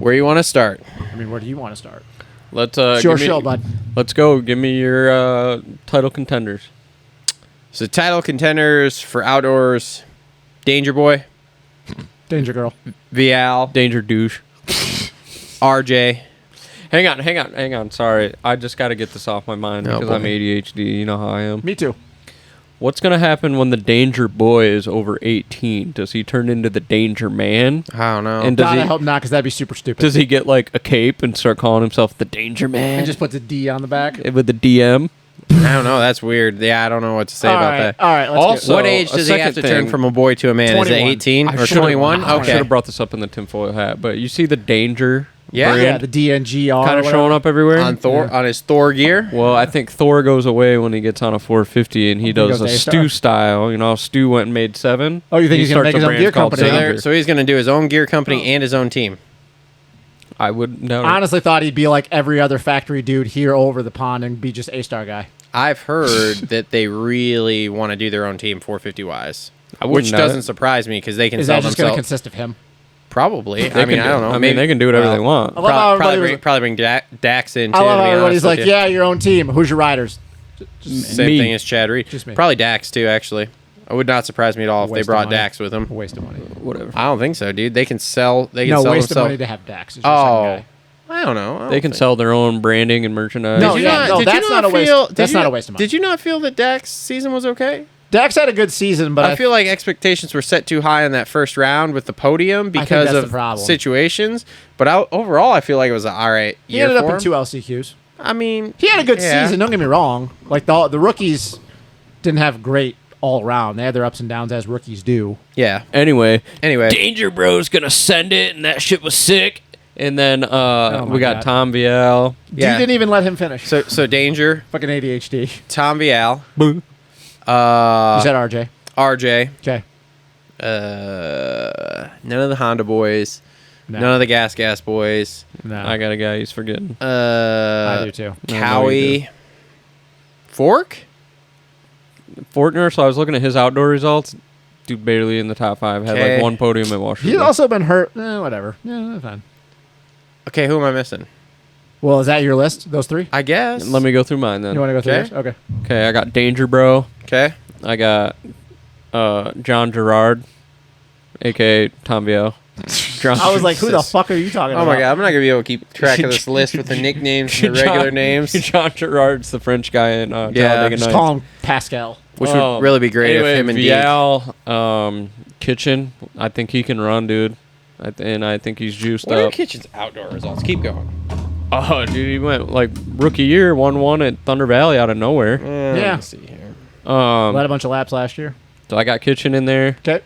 Where you want to start? I mean, where do you want to start? Let's Show, bud. Let's go. Give me your title contenders. So title contenders for outdoors: Dangerboy, Danger Girl, Vialle, Danger douche. RJ. Hang on. Sorry, I just got to get this off my mind because I'm ADHD. You know how I am. Me too. What's gonna happen when the Danger Boy is over 18? Does he turn into the Danger Man? I don't know. And God, I hope not, because that'd be super stupid. Does he get like a cape and start calling himself the Danger Man? And just puts a D on the back? With the DM? I don't know. That's weird. Yeah, I don't know what to say about that. All right, let's Also, what age does he have to turn from a boy to a man? 21. Is it 18 or should've- 21? I should Okay. have brought this up in the tinfoil hat, but you see the Danger Yeah. Yeah, the DNGR. kind of showing up everywhere? On Thor, on his Thor gear. Well, I think Thor goes away when he gets on a 450 and he does goes a to Stu A-Star? style. You know, Stu went and made 7. Oh, you think He he's gonna starts make his a own brand gear called company? Danger. So he's going to do his own gear company and his own team. I would doubt it. I honestly thought he'd be like every other factory dude here over the pond and be just A-Star guy. I've heard that they really want to do their own team 450 wise, I wouldn't which doubt doesn't it. surprise me because they can Is sell that just going to themselves. consist of him? Probably. They I mean, can I don't know. I mean, they can do whatever they want. I love how everybody was- Probably bring Dax in too. I love to how be everybody's honest like, with you. yeah, your own team. Who's your riders? Same Me. thing as Chad Reed. Just me. Probably Dax too. Actually, it would not surprise me at all if they Waste of brought money. Dax with them. A waste of money. Whatever. I don't think so, dude. They can sell. They can No, sell waste of themselves. money to have Dax. It's just some Oh, guy. I don't know. I They don't can think- sell their own branding and merchandise. No, Did you yeah, not- no, did you that's not not a waste. feel- did That's you not a not- waste of money. Did you not feel that Dak's season was okay? Dax had a good season, but I feel like expectations were set too high in that first round with the podium think because that's the of problem. situations. But overall, I feel like it was an all right he year ended up for in him. 2 LCQs. I mean, He had a good yeah. season. Don't get me wrong. Like the rookies didn't have great all around. They had their ups and downs as rookies do. Yeah. Anyway, Anyway, Danger Bro's gonna send it, and that shit was sick. And then my we got God. Tom Vialle. Yeah. You didn't even let him finish. so Danger, Fucking ADHD. Tom Vialle, You said RJ. RJ, Okay. none of the Honda boys, No. none of the Gas boys, No. I got a guy he's forgetting. I do too. I know you Cowie, Fork. Fortner, so I was looking at his outdoor results. Dude, barely in the top 5. Had Okay. like 1 podium at Washington. He's also been hurt. Whatever. Yeah, that's fine. Okay, who am I missing? Well, is that your list? Those 3? I guess. Let me go through mine then. You want to go through Okay. yours? Okay. Okay, I got Danger Bro. Okay. I got John Gerard, a.k.a. Tom Vialle. John I was like, who the Jesus. fuck are you talking Oh about? my god, I'm not gonna be able to keep track of this list with the nicknames and the regular names, John Gerard's the French guy in Talladega Just Nights. call him Pascal. which would really be great anyway, if him and Deke. Vialle, Kitchen, I think he can run, dude. And I think he's juiced What are up. Kitchen's outdoor results? Keep going. Oh, dude, he went like rookie year, 1-1 at Thunder Valley out of nowhere. Let Yeah. me see here. Led a bunch of laps last year. So I got Kitchen in there. Okay.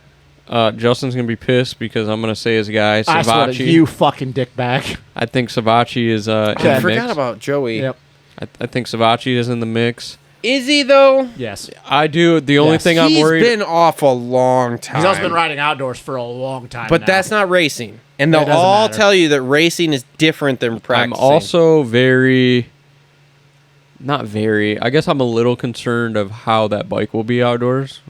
Justin's gonna be pissed because I'm gonna say his guy I swear to Savachi. you fucking dickbag. I think Savachi is in I the forgot mix. about Joey. Yep. I think Savachi is in the mix. Is he though? Yes. I do. The only Yes. thing I'm He's worried. been off a long time. He's also been riding outdoors for a long time But now. that's not racing, and That they'll doesn't all matter. tell you that racing is different than practicing. I'm also not very. I guess I'm a little concerned of how that bike will be outdoors.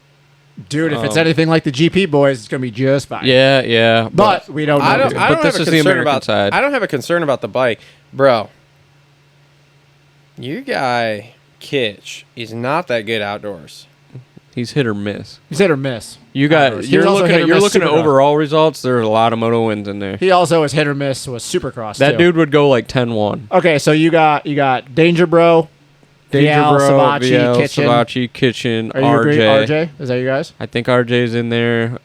Dude, if it's anything like the GP boys, it's going to be just fine. Yeah. But we don't know. I don't. dude. I don't But this have a is the concern American about. side. I don't have a concern about the bike, bro. Your guy Kitch is not that good outdoors. He's hit or miss. He's hit or miss. You got. Outdoors. He You're was also looking hit at. or You're miss looking at Supercross. overall results. There's a lot of moto wins in there. He also was hit or miss with Supercross. That too. dude would go like 10-1. Okay, so you got Danger Bro, Vialle, Savachi, Vialle, Kitchen. Savachi, Kitchen, Are you RJ. agree? RJ? Is that you guys? I think RJ's in there.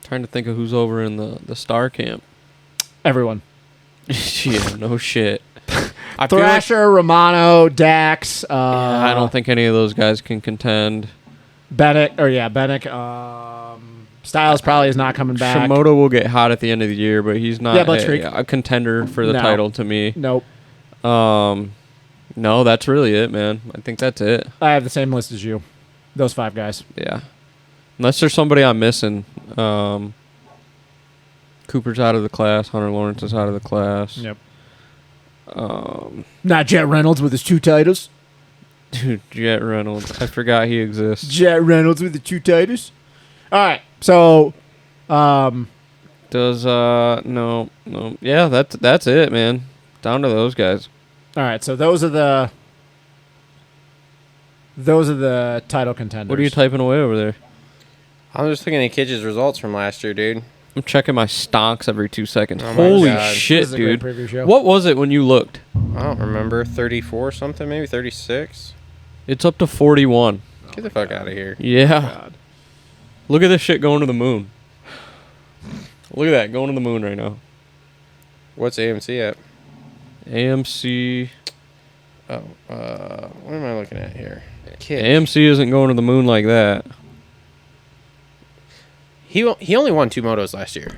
Trying to think of who's over in the star camp. Everyone. Yeah, no shit. I feel like Thrasher, Romano, Dax. I don't think any of those guys can contend. Bennett. Styles probably is not coming back. Shimoda will get hot at the end of the year, but he's not Yeah, Blitzkrieg. a contender for the No. title to me. Nope. No, that's really it, man. I think that's it. I have the same list as you. Those 5 guys. Yeah. Unless there's somebody I'm missing. Cooper's out of the class. Hunter Lawrence is out of the class. Yep. Not Jet Reynolds with his 2 titles. Dude, Jet Reynolds. I forgot he exists. Jet Reynolds with the 2 titles. All right. So Does no. Yeah, that's it, man. Down to those guys. All right, so those are the title contenders. What are you typing away over there? I'm just looking at Kidge's results from last year, dude. I'm checking my stonks every 2 seconds. Oh my Holy God. shit, This is a great dude. preview show. What was it when you looked? I don't remember. 34 something, maybe 36. It's up to 41. Get the fuck out of here. Yeah. God. Look at this shit going to the moon. Look at that, going to the moon right now. What's AMC at? AMC. Oh, what am I looking at here? Kid. AMC isn't going to the moon like that. He only won 2 motos last year.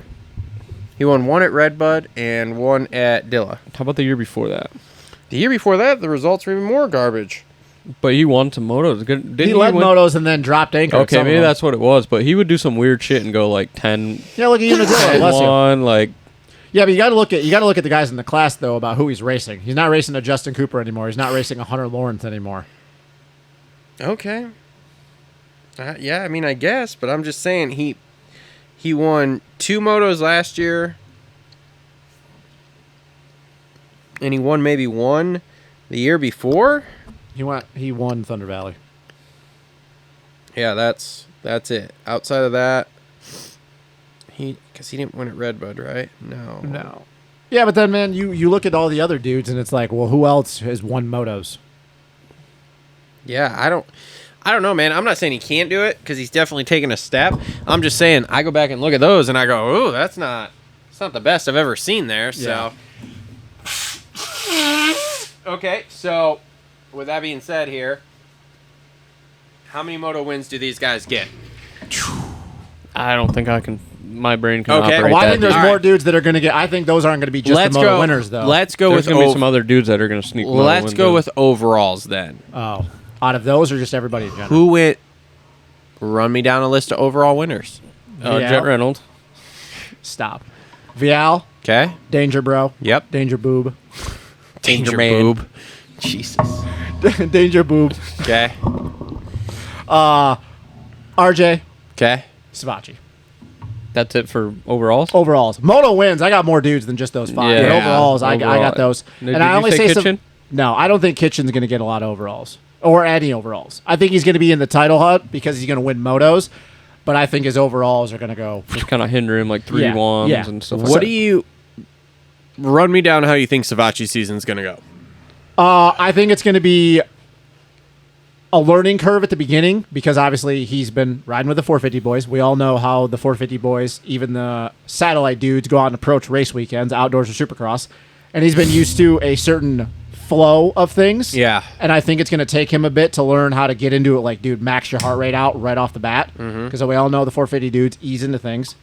He won 1 at Redbud and 1 at Dilla. How about the year before that? The year before that, the results were even more garbage. But he won some motos. Didn't He led win? motos and then dropped anchor. at Okay, some of maybe them. that's what it was. But he would do some weird shit and go like 10, Yeah, look at Unadilla. Bless you. 1, like. Yeah, but you got to look at the guys in the class though about who he's racing. He's not racing a Justin Cooper anymore. He's not racing a Hunter Lawrence anymore. Okay. Yeah, I mean, I guess, but I'm just saying he won 2 motos last year, and he won maybe 1 the year before. He won Thunder Valley. Yeah, that's it. Outside of that, because he didn't win at Redbud, right? No. Yeah, but then man, you look at all the other dudes and it's like, well, who else has won motos? Yeah, I don't know, man. I'm not saying he can't do it because he's definitely taken a step. I'm just saying I go back and look at those and I go, oh, it's not the best I've ever seen there. So, okay. So, with that being said, here, how many moto wins do these guys get? I don't think I can. My brain can Okay. operate Well, I that think there's deep. more dudes that are going to get. I think those aren't going to be just the moto winners though. Let's go There's with gonna be some other dudes that are gonna sneak. moto Let's wins go in. with overalls then. Oh, out of those or just everybody in general? Who went? Run me down a list of overall winners. Vialle? Jet Reynolds. Stop. Vialle, Okay. Danger Bro, Yep. Danger Boob, Danger Man. boob. Jesus. Danger Boob, Okay. RJ, Okay. Savachi. That's it for overalls. Overalls, moto wins. I got more dudes than just those 5. Yeah. But overalls, I Overall. got those. Did And I you only say say Kitchen? No, I don't think Kitchen's going to get a lot of overalls or any overalls. I think he's going to be in the title hunt because he's going to win motos. But I think his overalls are going to go. Just kind of hinder him like 3 Yeah, ones yeah. and stuff. What like do you run me down how you think Savachi's season's gonna go? I think it's going to be a learning curve at the beginning because obviously he's been riding with the 450 boys. We all know how the 450 boys, even the satellite dudes, go out and approach race weekends, outdoors or supercross. And he's been used to a certain flow of things. Yeah. And I think it's going to take him a bit to learn how to get into it. Like, dude, max your heart rate out right off the bat. Because we all know the 450 dudes ease into things.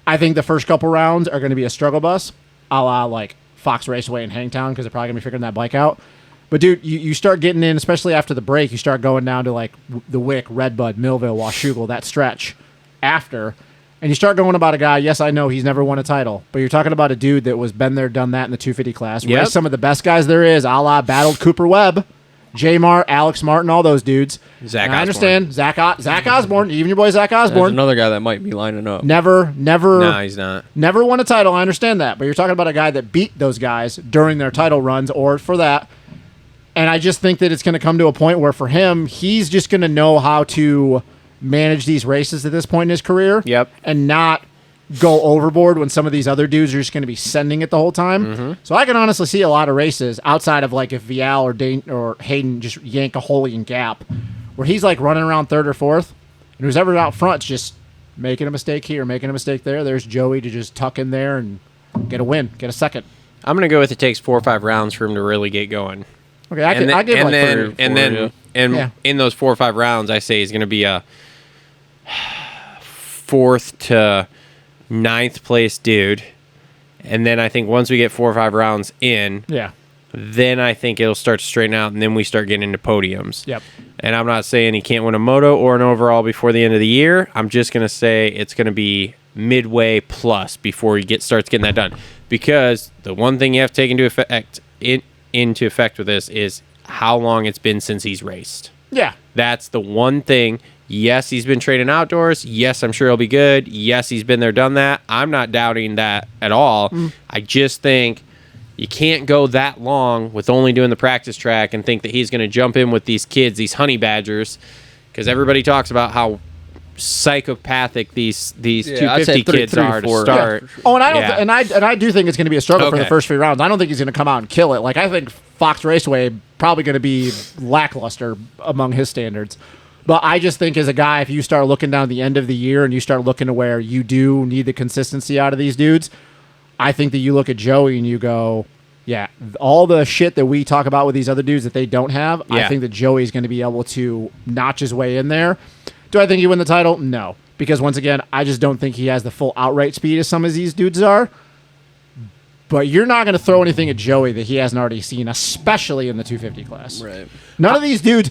I think the first couple rounds are going to be a struggle bus, a la like Fox Raceway and Hangtown, because they're probably going to be figuring that bike out. But, dude, you start getting in, especially after the break, you start going down to, like, the Wick, Redbud, Millville, Washougal, that stretch after. And you start going about a guy, yes, I know he's never won a title, but you're talking about a dude that was been there, done that in the 250 class. Yep. Raced some of the best guys there is, a la battled Cooper Webb, J-Mart, Alex Martin, all those dudes. Zach And I Osborne. understand. Zach Osborne, even your boy Zach There's Osborne. another guy that might be lining up. Never No, he's not. Never won a title. I understand that. But you're talking about a guy that beat those guys during their title runs or for that. And I just think that it's going to come to a point where for him, he's just going to know how to manage these races at this point in his career. Yep. And not go overboard when some of these other dudes are just going to be sending it the whole time. So I can honestly see a lot of races outside of like if Vialle or Hayden just yank a Holy and Gap where he's like running around third or fourth. And who's ever out front's just making a mistake here, making a mistake there. There's Joey to just tuck in there and get a win, get a second. I'm gonna go with it takes 4 or 5 rounds for him to really get going. Okay, I give like and 3 then or 4, and Yeah. in those 4 or 5 rounds, I say he's gonna be a 4th to 9th place dude. And then I think once we get 4 or 5 rounds in, Yeah. then I think it'll start to straighten out, and then we start getting into podiums. Yep. And I'm not saying he can't win a moto or an overall before the end of the year. I'm just going to say it's going to be midway plus before he starts getting that done. Because the one thing you have to take into effect with this is how long it's been since he's raced. Yeah. That's the one thing Yes, he's been training outdoors. Yes, I'm sure he'll be good. Yes, he's been there, done that. I'm not doubting that at all. I just think you can't go that long with only doing the practice track and think that he's going to jump in with these kids, these honey badgers, because everybody talks about how psychopathic these 250 kids are to start. Yeah. Oh, and I do think it's going to be a struggle for the first 3 rounds. I don't think he's going to come out and kill it. Like, I think Fox Raceway probably going to be lackluster among his standards. But I just think as a guy, if you start looking down the end of the year and you start looking to where you do need the consistency out of these dudes, I think that you look at Joey and you go, yeah, all the shit that we talk about with these other dudes that they don't have, I think that Joey's going to be able to notch his way in there. Do I think he win the title? No. Because once again, I just don't think he has the full outright speed as some of these dudes are. But you're not going to throw anything at Joey that he hasn't already seen, especially in the 250 class. Right. None of these dudes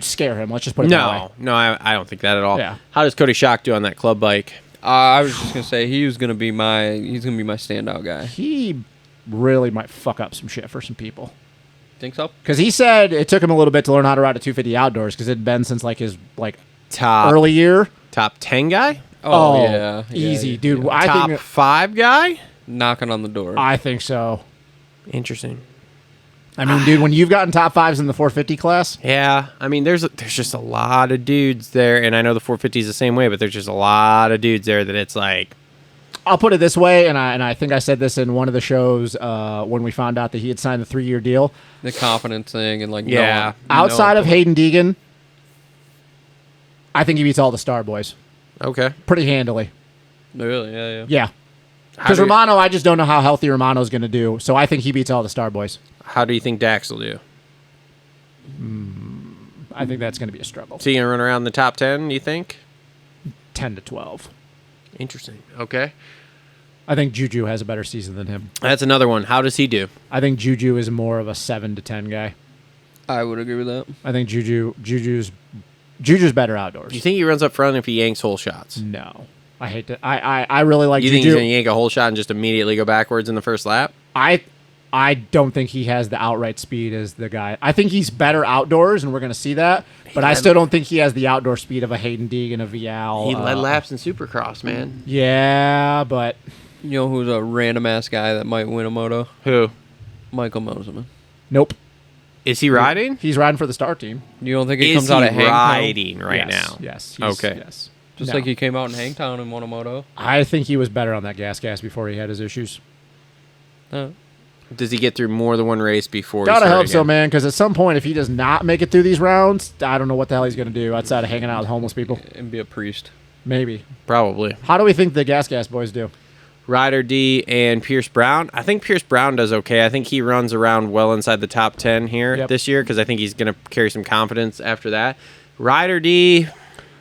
scare him. Let's just put it that way. No, I don't think that at all. Yeah. How does Cody Schock do on that club bike? I was just gonna say he's gonna be my standout guy. He really might fuck up some shit for some people. Think so? Because he said it took him a little bit to learn how to ride a 250 outdoors because it had been since like his Top early year. Top 10 guy? Oh, yeah, easy, dude. Yeah. I Top think 5 guy? Knocking on the door. I think so. Interesting. I mean, dude, when you've gotten top 5s in the 450 class, Yeah, I mean, there's just a lot of dudes there, and I know the 450 is the same way, but there's just a lot of dudes there that it's like. I'll put it this way, and I think I said this in one of the shows when we found out that he had signed the 3-year deal. The confidence thing and Outside of Hayden Deegan, I think he beats all the Star Boys Okay. pretty handily. Really, yeah. Yeah. Because Romano, I just don't know how healthy Romano's going to do, so I think he beats all the Star Boys. How do you think Dax will do? I think that's going to be a struggle. Is he going to run around the top 10, you think? 10 to 12. Interesting. Okay. I think Juju has a better season than him. That's another one. How does he do? I think Juju is more of a 7 to 10 guy. I would agree with that. I think Juju's better outdoors. Do you think he runs up front if he yanks hole shots? No. I hate to. I really like You Juju. think he's going to yank a hole shot and just immediately go backwards in the first lap? I don't think he has the outright speed as the guy. I think he's better outdoors, and we're going to see that. But I still don't think he has the outdoor speed of a Hayden Deegan, a Vialle. He led laps in Supercross, man. Yeah, but You know who's a random ass guy that might win a moto? Who? Michael Moseman. nope. Is he riding? He's riding for the star team. You don't think he Is comes he out of Hangtown? riding right Yes, now? Yes. Okay. Yes. Just No. like he came out in Hangtown and won a moto. I think he was better on that gas before he had his issues. Does he get through more than one race before? Gotta he hope so, again? man. Because at some point, if he does not make it through these rounds, I don't know what the hell he's going to do outside of hanging out with homeless people. And be a priest. Maybe. Probably. How do we think the gas boys do? Ryder D and Pierce Brown. I think Pierce Brown does okay. I think he runs around well inside the top 10 here this year because I think he's going to carry some confidence after that. Ryder D.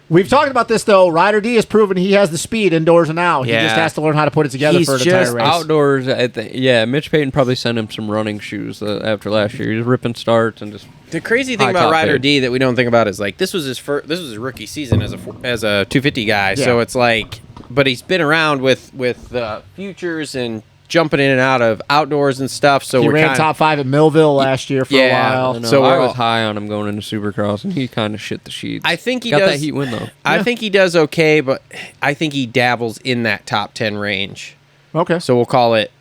We've talked about this, though. Ryder D has proven he has the speed indoors and out. He Yeah. just has to learn how to put it together He's for an just entire race. Outdoors, I think. Yeah, Mitch Payton probably sent him some running shoes after last year. He was ripping starts and just. The crazy thing High about top Ryder fade. D that we don't think about is like this was his rookie season as a 250 guy. Yeah. So it's like, but he's been around with futures and jumping in and out of outdoors and stuff. So He we're ran kinda, top 5 at Millville last year for a Yeah. while. No, So I we're was all- high on him going into Supercross, and he kind of shit the sheets. I think he got does that heat win though. I think he does okay, but I think he dabbles in that top 10 range. Okay. So we'll call it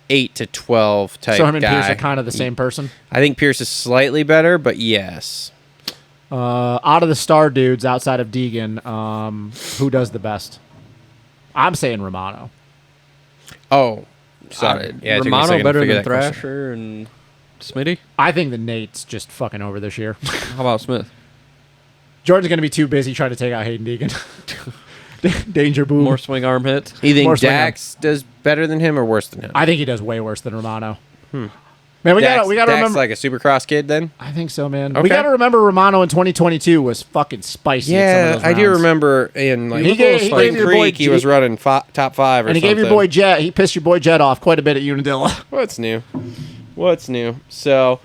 8 to 12 type So him and guy. Pierce are kind of the same person. I think Pierce is slightly better, but yes. Out of the star dudes outside of Deegan, who does the best? I'm saying Romano. Oh, sorry. Yeah, it took me a Romano second to better figure than that question. Thrasher and Smitty. I think the Nate's just fucking over this year. How about Smith? Jordan's going to be too busy trying to take out Hayden Deegan. Danger boom. More swing arm hits. You think More swing Dax does better than him or worse than him? I think he does way worse than Romano. Man, we Dax, gotta Dax remember. like a Supercross kid then? I think so, man. Okay. We gotta remember Romano in 2022 was fucking spicy. at some Yeah, of I those do rounds. remember in like He gave Spring your boy Creek he was running top 5 or And he something. gave your boy Jet. He pissed your boy Jet off quite a bit at Unadilla. What's new? What's new? So,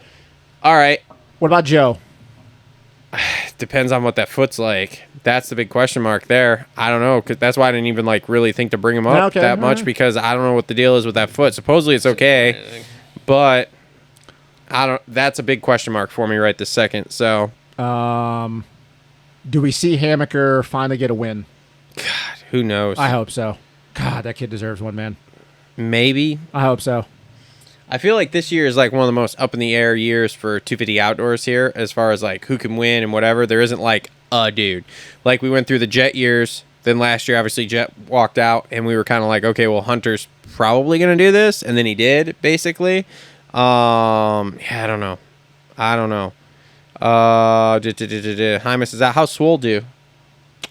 all right. What about Joe? Depends on what that foot's like. That's the big question mark there. I don't know, 'cause that's why I didn't even like really think to bring him up Okay, that much alright. because I don't know what the deal is with that foot. Supposedly it's okay, but I don't. That's a big question mark for me right this second. So I Do we see Hammaker finally get a win? God, who knows? I hope so. God, that kid deserves one, man. Maybe. I hope so. I feel like this year is like one of the most up in the air years for 250 outdoors here, as far as like who can win and whatever. There isn't like a dude. Like we went through the Jet years. Then last year, obviously, Jet walked out, and we were kind of like, okay, well, Hunter's probably going to do this, and then he did, basically. Yeah, I don't know. Hymas is out. How's Swole do?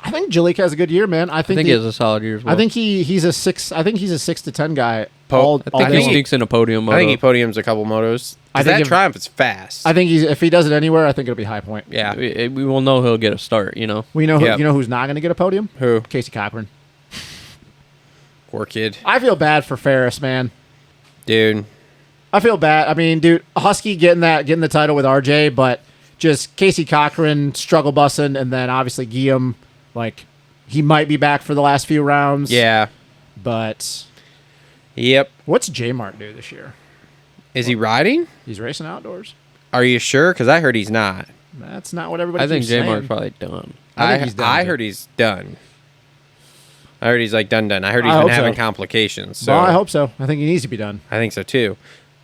I think Jalek has a good year, man. I think he has a solid year as well. I think he's a 6. I think he's a 6 to 10 guy. I think he sneaks in a podium moto. I think he podiums a couple motos. I think that Triumph is fast. I think if he does it anywhere, I think it'll be High Point. Yeah, we will know he'll get a start. You know. We know you know who's not going to get a podium? Who? Casey Cochran. Poor kid. I feel bad for Ferris, man. Dude. I feel bad. I mean, dude, Husky getting the title with RJ, but just Casey Cochran struggle bussing, and then obviously Guillaume, like he might be back for the last few rounds. Yeah. But yep. What's J Mart do this year? Is he riding? He's racing outdoors. Are you sure? Because I heard he's not. That's not what everybody. I think J Mart's probably done. I heard he's done. I heard he's like done. I heard he's been having complications. So well, I hope so. I think he needs to be done. I think so too.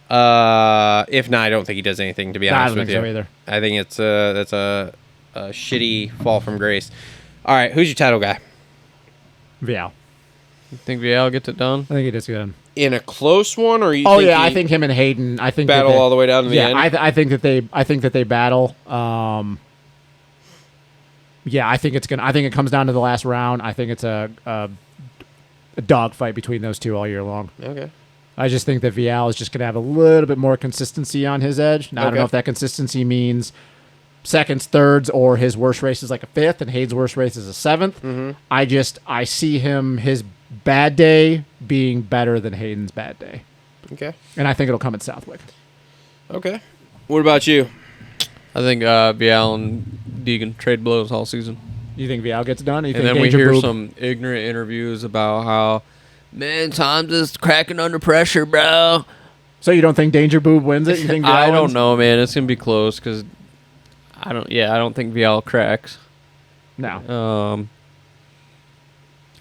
If not, I don't think he does anything. To be honest with you, I don't think so either. I think it's that's a shitty fall from grace. All right, who's your title guy? Vialle. You think Vialle gets it done? I think he does good. In a close one, or you? Oh yeah, I think him and Hayden. I think battle all the way down to the end. I think that they battle. Yeah, I think it's gonna. I think it comes down to the last round. I think it's a dogfight between those two all year long. Okay. I just think that Vialle is just gonna have a little bit more consistency on his edge. Now, I don't know if that consistency means seconds, thirds, or his worst race is like a 5th, and Hayden's worst race is a 7th. Mm-hmm. I see his bad day being better than Hayden's bad day. Okay. And I think it'll come at Southwick. Okay. What about you? I think Vialle and Deegan trade blows all season. You think Vialle gets done? And then we hear some ignorant interviews about how, man, Tom's just cracking under pressure, bro. So you don't think Danger Boob wins it? You think Vialle I don't wins? know, man. It's gonna be close because I don't think Vialle cracks. No.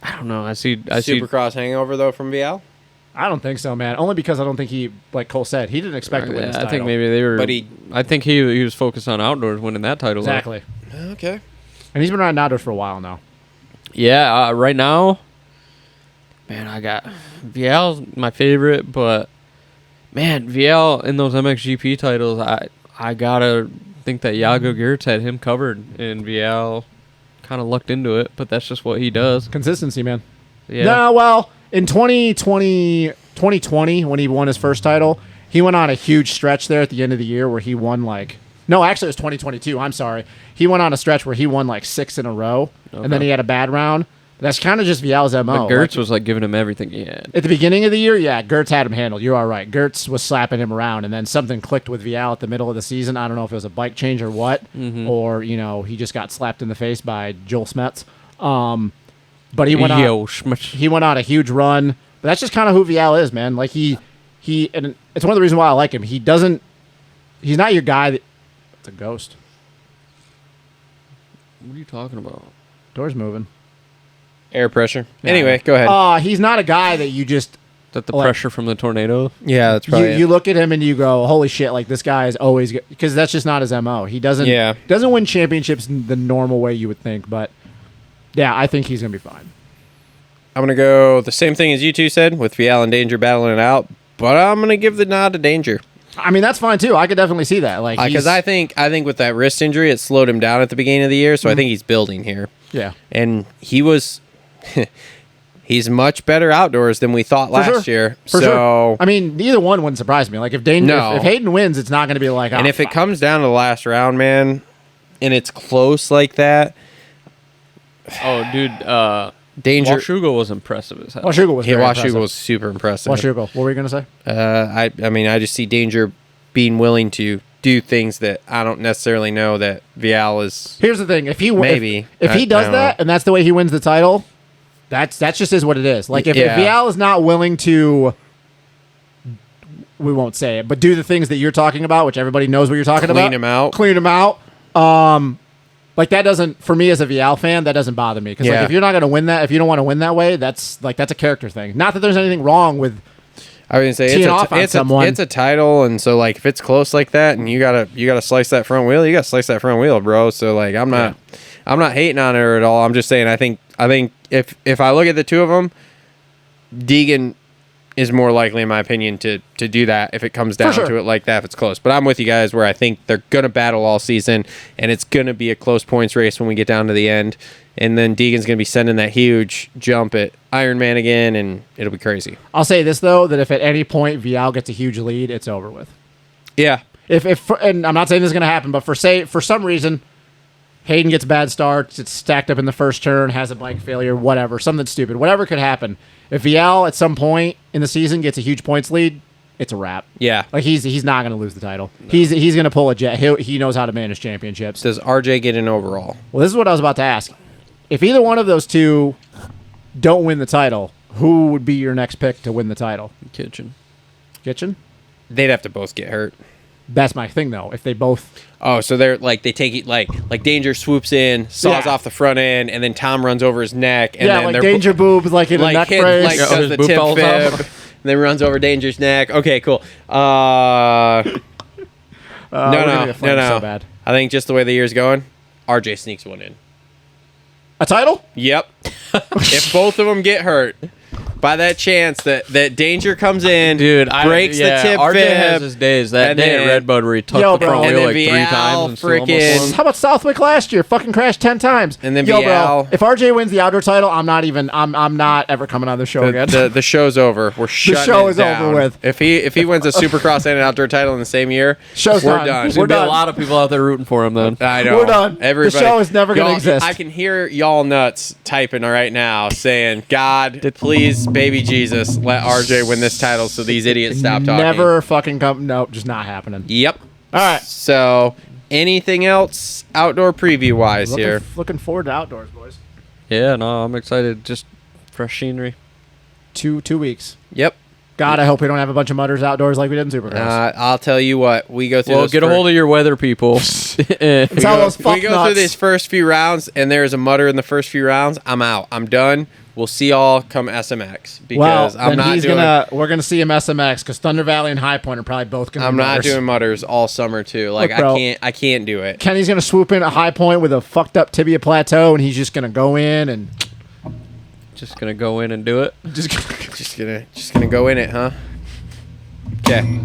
I don't know. I see Supercross hangover though from Vialle. I don't think so, man. Only because I don't think he, like Cole said, he didn't expect to win this title. I think maybe they were. But I think he was focused on outdoors winning that title. Exactly. Okay. And he's been riding outdoors for a while now. Yeah. Right now, man, I got Vialle's my favorite, but man, Vialle in those MXGP titles, I gotta think that Yago Gertz had him covered, and Vialle kind of lucked into it, but that's just what he does. Consistency, man. Yeah. No, well, in 2020, when he won his first title, he went on a huge stretch there at the end of the year where he won no, actually it was 2022. I'm sorry. He went on a stretch where he won 6 in a row, and then he had a bad round. That's kind of just Vialle's MO. But Gertz was giving him everything he had. At the beginning of the year, yeah, Gertz had him handled. You're all right. Gertz was slapping him around, and then something clicked with Vialle at the middle of the season. I don't know if it was a bike change or what, or he just got slapped in the face by Joel Smets. But he went on a huge run. But that's just kind of who Vialle is, man. Like he, and it's one of the reasons why I like him. He's not your guy. It's a ghost. What are you talking about? Door's moving. Air pressure. Yeah. Anyway, go ahead. He's not a guy that you just. Is that the pressure from the tornado? Yeah, that's probably you look at him and you go, holy shit, this guy is always good. Because that's just not his MO. He doesn't win championships the normal way you would think. But, yeah, I think he's going to be fine. I'm going to go the same thing as you two said, with Vialle and Danger battling it out. But I'm going to give the nod to Danger. I mean, that's fine, too. I could definitely see that. Because I think with that wrist injury, it slowed him down at the beginning of the year. So I think he's building here. Yeah. And he was... He's much better outdoors than we thought last year. For sure. I mean, either one wouldn't surprise me. If Hayden wins, it's not going to be like. And if it comes down to the last round, man, and it's close like that. Oh, dude, Danger. Washougal was impressive as hell. Washougal was super impressive. Washougal. What were you going to say? I just see Danger being willing to do things that I don't necessarily know that Vialle is. Here's the thing: if he does that, know. And that's the way he wins the title. That's just is what it is. If Vialle is not willing to, we won't say it, but do the things that you're talking about, which everybody knows what you're talking about. Clean him out. Like that doesn't, for me as a Vialle fan, that doesn't bother me because like if you're not going to win that, if you don't want to win that way, that's a character thing. Not that there's anything wrong with. I was gonna say it's a title, and so like if it's close like that, and you gotta slice that front wheel, you gotta slice that front wheel, bro. So like I'm not hating on her at all. I'm just saying I think if I look at the two of them, Deegan is more likely, in my opinion, to do that if it comes down to it like that, if it's close. But I'm with you guys where I think they're going to battle all season, and it's going to be a close points race when we get down to the end. And then Deegan's going to be sending that huge jump at Ironman again, and it'll be crazy. I'll say this, though, that if at any point Vialle gets a huge lead, it's over with. Yeah. If and I'm not saying this is going to happen, but for some reason, Hayden gets bad starts, it's stacked up in the first turn, has a bike failure, whatever, something stupid. Whatever could happen. If Vialle at some point in the season gets a huge points lead, it's a wrap. Yeah. Like he's not going to lose the title. No. He's going to pull a jet. He knows how to manage championships. Does RJ get an overall? Well, this is what I was about to ask. If either one of those two don't win the title, who would be your next pick to win the title? Kitchen? They'd have to both get hurt. That's my thing, though. If they both... Oh, so they're like they take it like Danger swoops in, saws off the front end, and then Tom runs over his neck. And then like Danger boobs like in a neck brace. Like does the tip fib, and then runs over Danger's neck. Okay, cool. No. So bad. I think just the way the year's going, RJ sneaks one in. A title? Yep. If both of them get hurt, by that chance that Danger comes in, dude, breaks the tip RJ fib, has his days. That day at Redbud where he took the front wheel like 3 times. Freaking, how about Southwick last year? Fucking crashed 10 times. And then Vialle. Bro, if RJ wins the outdoor title, I'm not ever coming on the show again. The show's over. We're shutting it down. The show is over with. If he wins a Supercross and an outdoor title in the same year, we're done. There's gonna be a lot of people out there rooting for him then. I know. We're done. Everybody. The show is never going to exist. I can hear y'all nuts typing right now saying, God, please, baby Jesus, let RJ win this title so these idiots stop talking. Never fucking come. Nope, just not happening. Yep. All right. So, anything else outdoor preview-wise here? Looking forward to outdoors, boys. Yeah, no, I'm excited. Just fresh scenery. 2 weeks. Yep. God, I hope we don't have a bunch of mutters outdoors like we did in Supercross. I'll tell you what. We go through. Well, get a hold of your weather people. We go through these first few rounds, and there's a mutter in the first few rounds. I'm out. I'm done. We'll see y'all come SMX because we're gonna see him SMX because Thunder Valley and High Point are probably both gonna. I'm not doing mutters all summer too. Like look, bro, I can't do it. Kenny's gonna swoop in at High Point with a fucked up tibia plateau, and he's just gonna go in and. Just gonna go in and do it. Just gonna go in it, huh? Okay.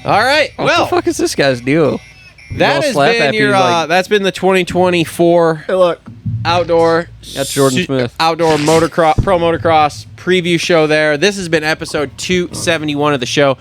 All right. What the fuck is this guy's deal? That has been your. That's been the 2024. Hey, look. Outdoor. That's Jordan Smith. Outdoor motocross, pro motocross preview show there. This has been episode 271 of the show.